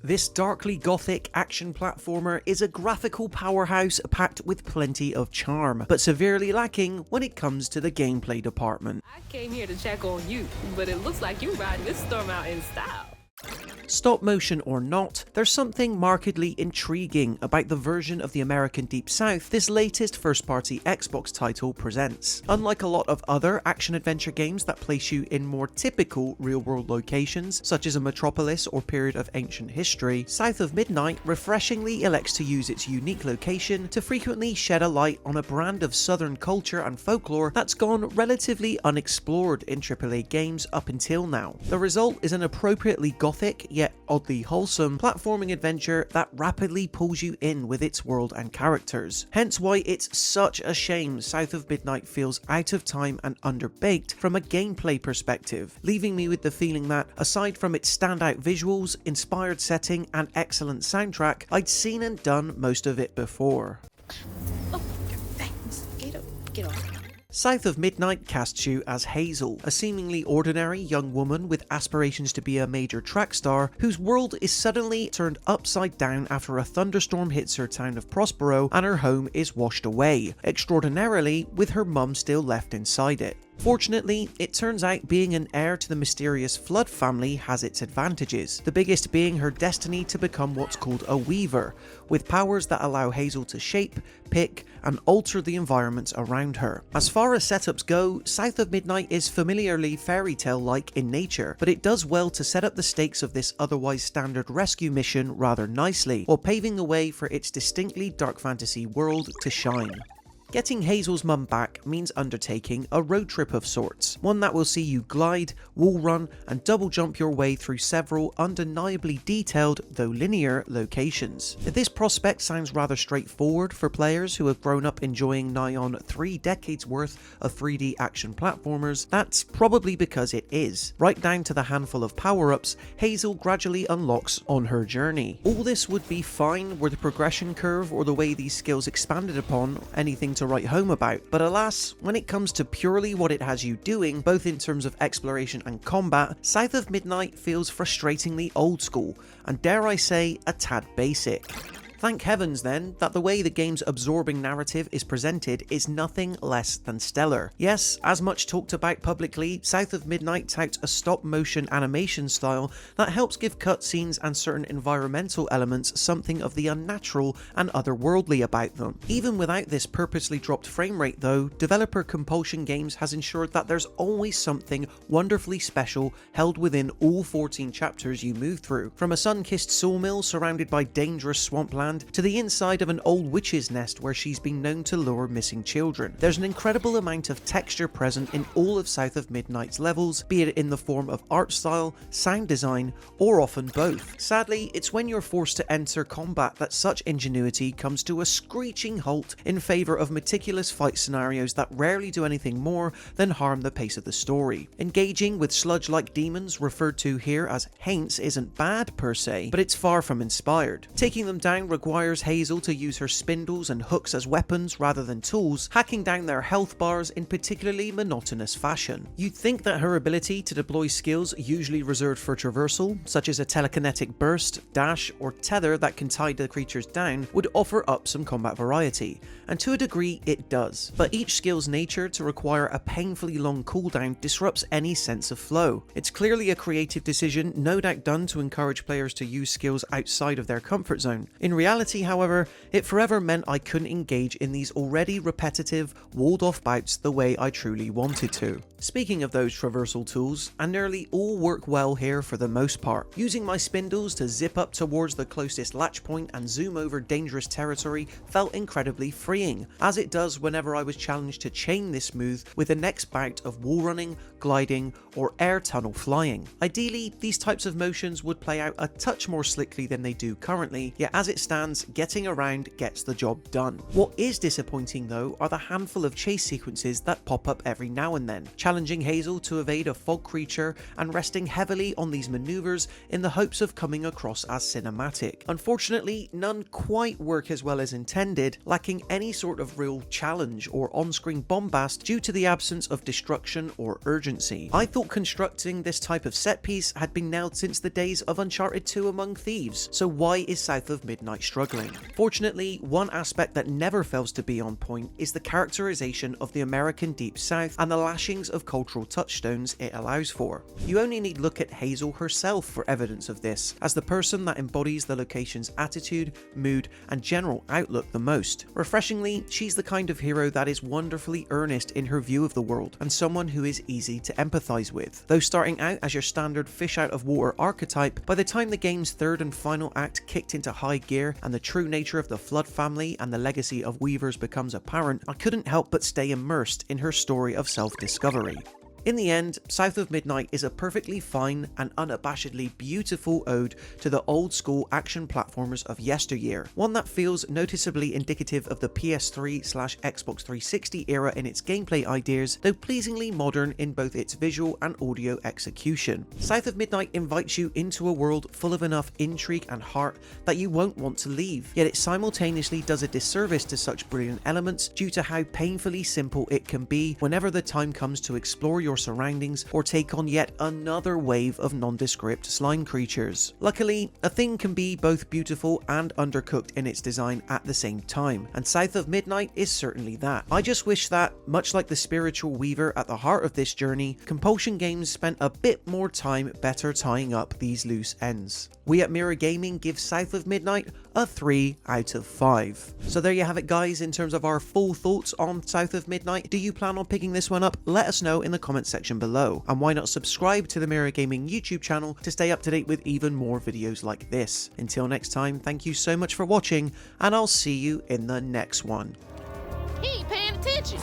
This darkly gothic action platformer is a graphical powerhouse packed with plenty of charm, but severely lacking when it comes to the gameplay department. I came here to check on you, but it looks like you riding this storm out in style. Stop motion or not, there's something markedly intriguing about the version of the American Deep South this latest first-party Xbox title presents. Unlike a lot of other action-adventure games that place you in more typical real-world locations, such as a metropolis or period of ancient history, South of Midnight refreshingly elects to use its unique location to frequently shed a light on a brand of southern culture and folklore that's gone relatively unexplored in AAA games up until now. The result is an appropriately gothic, yet oddly wholesome, platforming adventure that rapidly pulls you in with its world and characters. Hence why it's such a shame South of Midnight feels out of time and underbaked from a gameplay perspective, leaving me with the feeling that, aside from its standout visuals, inspired setting, and excellent soundtrack, I'd seen and done most of it before. Oh, thanks. Get off. South of Midnight casts you as Hazel, a seemingly ordinary young woman with aspirations to be a major track star, whose world is suddenly turned upside down after a thunderstorm hits her town of Prospero and her home is washed away, extraordinarily with her mum still left inside it. Fortunately, it turns out being an heir to the mysterious Flood family has its advantages, the biggest being her destiny to become what's called a weaver, with powers that allow Hazel to shape, pick, and alter the environments around her. As far as setups go, South of Midnight is familiarly fairy tale-like in nature, but it does well to set up the stakes of this otherwise standard rescue mission rather nicely, while paving the way for its distinctly dark fantasy world to shine. Getting Hazel's mum back means undertaking a road trip of sorts, one that will see you glide, wall run, and double jump your way through several undeniably detailed, though linear, locations. This prospect sounds rather straightforward for players who have grown up enjoying nigh on 3 decades worth of 3D action platformers. That's probably because it is. Right down to the handful of power-ups Hazel gradually unlocks on her journey. All this would be fine were the progression curve or the way these skills expanded upon anything to write home about, but alas, when it comes to purely what it has you doing, both in terms of exploration and combat, South of Midnight feels frustratingly old school, and dare I say, a tad basic. Thank heavens then that the way the game's absorbing narrative is presented is nothing less than stellar. Yes, as much talked about publicly, South of Midnight touts a stop-motion animation style that helps give cutscenes and certain environmental elements something of the unnatural and otherworldly about them. Even without this purposely dropped frame rate though, developer Compulsion Games has ensured that there's always something wonderfully special held within all 14 chapters you move through. From a sun-kissed sawmill surrounded by dangerous swampland to the inside of an old witch's nest where she's been known to lure missing children. There's an incredible amount of texture present in all of South of Midnight's levels, be it in the form of art style, sound design, or often both. Sadly, it's when you're forced to enter combat that such ingenuity comes to a screeching halt in favour of meticulous fight scenarios that rarely do anything more than harm the pace of the story. Engaging with sludge-like demons referred to here as haints isn't bad per se, but it's far from inspired. Taking them down requires Hazel to use her spindles and hooks as weapons rather than tools, hacking down their health bars in particularly monotonous fashion. You'd think that her ability to deploy skills usually reserved for traversal, such as a telekinetic burst, dash, or tether that can tie the creatures down, would offer up some combat variety, and to a degree it does, but each skill's nature to require a painfully long cooldown disrupts any sense of flow. It's clearly a creative decision, no doubt done to encourage players to use skills outside of their comfort zone. In reality, however, it forever meant I couldn't engage in these already repetitive, walled-off bouts the way I truly wanted to. Speaking of those traversal tools, and nearly all work well here for the most part. Using my spindles to zip up towards the closest latch point and zoom over dangerous territory felt incredibly freeing, as it does whenever I was challenged to chain this move with the next bout of wall running, gliding, or air tunnel flying. Ideally, these types of motions would play out a touch more slickly than they do currently, yet as it stands, man's getting around gets the job done. What is disappointing though are the handful of chase sequences that pop up every now and then, challenging Hazel to evade a fog creature and resting heavily on these maneuvers in the hopes of coming across as cinematic. Unfortunately, none quite work as well as intended, lacking any sort of real challenge or on-screen bombast due to the absence of destruction or urgency. I thought constructing this type of set piece had been nailed since the days of Uncharted 2 Among Thieves, so why is South of Midnight struggling? Fortunately, one aspect that never fails to be on point is the characterization of the American Deep South and the lashings of cultural touchstones it allows for. You only need look at Hazel herself for evidence of this, as the person that embodies the location's attitude, mood, and general outlook the most. Refreshingly, she's the kind of hero that is wonderfully earnest in her view of the world, and someone who is easy to empathize with. Though starting out as your standard fish out of water archetype, by the time the game's third and final act kicked into high gear and the true nature of the Flood family and the legacy of Weavers becomes apparent, I couldn't help but stay immersed in her story of self-discovery. In the end, South of Midnight is a perfectly fine and unabashedly beautiful ode to the old school action platformers of yesteryear, one that feels noticeably indicative of the PS3/Xbox 360 era in its gameplay ideas, though pleasingly modern in both its visual and audio execution. South of Midnight invites you into a world full of enough intrigue and heart that you won't want to leave, yet it simultaneously does a disservice to such brilliant elements due to how painfully simple it can be whenever the time comes to explore your surroundings or take on yet another wave of nondescript slime creatures. Luckily, a thing can be both beautiful and undercooked in its design at the same time, and South of Midnight is certainly that. I just wish that, much like the spiritual weaver at the heart of this journey, Compulsion Games spent a bit more time better tying up these loose ends. We at Mirror Gaming give South of Midnight a 3 out of 5. So there you have it guys, in terms of our full thoughts on South of Midnight. Do you plan on picking this one up? Let us know in the comments section below. And why not subscribe to the Mirror Gaming YouTube channel to stay up to date with even more videos like this. Until next time, thank you so much for watching, and I'll see you in the next one. He ain't paying attention.